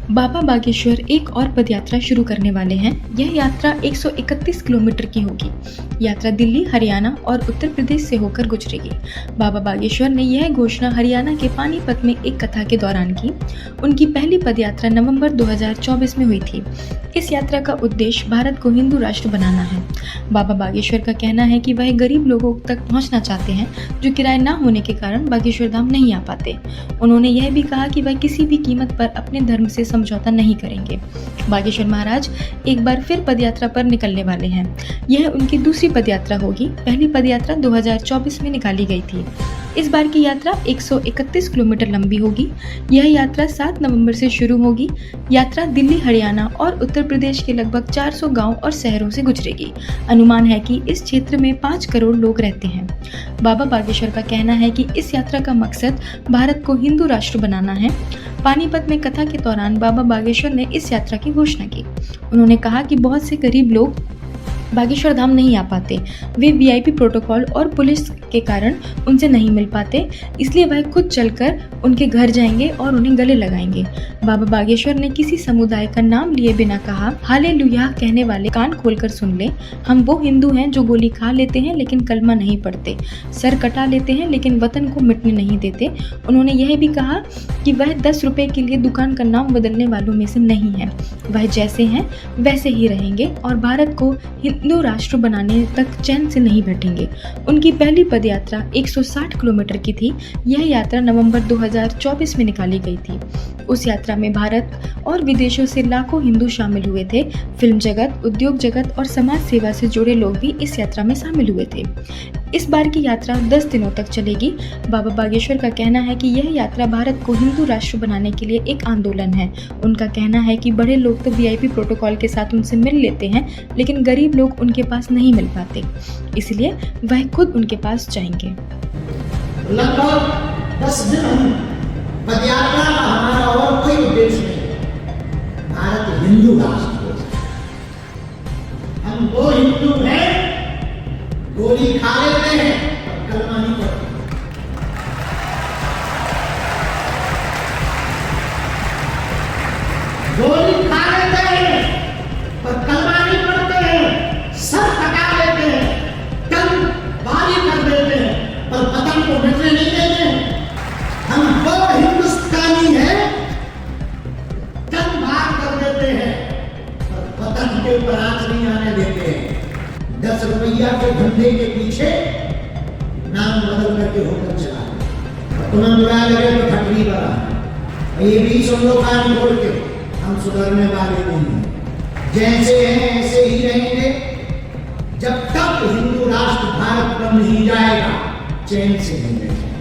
बाबा बागेश्वर एक और पदयात्रा शुरू करने वाले हैं। यह यात्रा 131 किलोमीटर की होगी। यात्रा दिल्ली, हरियाणा और उत्तर प्रदेश से होकर गुजरेगी। बाबा बागेश्वर ने यह घोषणा हरियाणा के पानीपत में एक कथा के दौरान की। उनकी पहली पदयात्रा नवंबर 2024 में हुई थी। इस यात्रा का उद्देश्य भारत को हिंदू राष्ट्र बनाना है। बाबा बागेश्वर का कहना है कि वह गरीब लोगों तक पहुंचना चाहते हैं जो किराए न होने के कारण बागेश्वर धाम नहीं आ पाते। उन्होंने यह भी कहा कि वह किसी भी कीमत पर अपने धर्म से समझौता नहीं करेंगे। बागेश्वर महाराज एक बार फिर पदयात्रा पर निकलने वाले हैं। यह उनकी दूसरी पदयात्रा होगी। पहली पदयात्रा 2024 में निकाली गई थी। इस बार की यात्रा 131 किलोमीटर लंबी होगी। यह यात्रा 7 नवंबर से शुरू होगी। यात्रा दिल्ली, हरियाणा और उत्तर प्रदेश के लगभग 400 गांव और शहरों से गुजरेगी। अनुमान है कि इस क्षेत्र में 5 करोड़ लोग रहते हैं। बाबा बागेश्वर का कहना है कि इस यात्रा का मकसद भारत को हिंदू राष्ट्र बनाना है। पानीपत में कथा के दौरान बाबा बागेश्वर ने इस यात्रा की घोषणा की। उन्होंने कहा कि बहुत से गरीब लोग बागेश्वर धाम नहीं आ पाते। वे वीआईपी प्रोटोकॉल और पुलिस के कारण उनसे नहीं मिल पाते, इसलिए वह खुद चलकर उनके घर जाएंगे और उन्हें गले लगाएंगे। बाबा बागेश्वर ने किसी समुदाय का नाम लिए बिना कहा, हालेलुया कहने वाले कान खोलकर सुन ले। हम वो हिंदू हैं जो गोली खा लेते हैं लेकिन कलमा नहीं पढ़ते, सर कटा लेते हैं लेकिन वतन को मिटने नहीं देते। उन्होंने यह भी कहा कि वह 10 रुपए के लिए दुकान का नाम बदलने वालों में से नहीं है। वह जैसे हैं वैसे ही रहेंगे और भारत को हिंदू राष्ट्र बनाने तक चैन से नहीं बैठेंगे। उनकी पहली पदयात्रा 160 किलोमीटर की थी। यह यात्रा नवंबर 2024 में निकाली गई थी। उस यात्रा में भारत और विदेशों से लाखों हिंदू शामिल हुए थे। फिल्म जगत, उद्योग जगत और समाज सेवा से जुड़े लोग भी इस यात्रा में शामिल हुए थे। इस बार की यात्रा 10 दिनों तक चलेगी। बाबा बागेश्वर का कहना है कि यह यात्रा भारत को हिंदू राष्ट्र बनाने के लिए एक आंदोलन है। उनका कहना है कि बड़े लोग तो वीआईपी प्रोटोकॉल के साथ उनसे मिल लेते हैं, लेकिन गरीब लोग उनके पास नहीं मिल पाते, इसलिए वह खुद उनके पास जाएंगे। लगभग 10 दिन हम पदयात्रा का हमारा और कोई उद्देश्य नहीं, भारत हिंदू राष्ट्र हो जाए। हम वो हिंदू हैं, गोली खा लेते हैं और कलमा नहीं पढ़ते। गोली खा लेते हैं पर कलमा नहीं पढ़ते हैं, सर कटा लेते हैं, तन बारी कर देते हैं पर वतन को मिटने नहीं देते हैं। हम वो हिंदुस्तानी हैं, तन बार कर देते हैं पर वतन के ऊपर आंच नहीं आने देते हैं। 10 रुपया के धंधे के पीछे नाम बदल करके होकर चला, तुरंत बुरा लगे तो ठकरी बना। ये भी सुन लो कान खोल के, हम सुधरने वाले नहीं हैं। जैसे हैं ऐसे ही रहेंगे जब तक हिंदू राष्ट्र भारत बन नहीं जाएगा, चैन से नहीं रहेगा।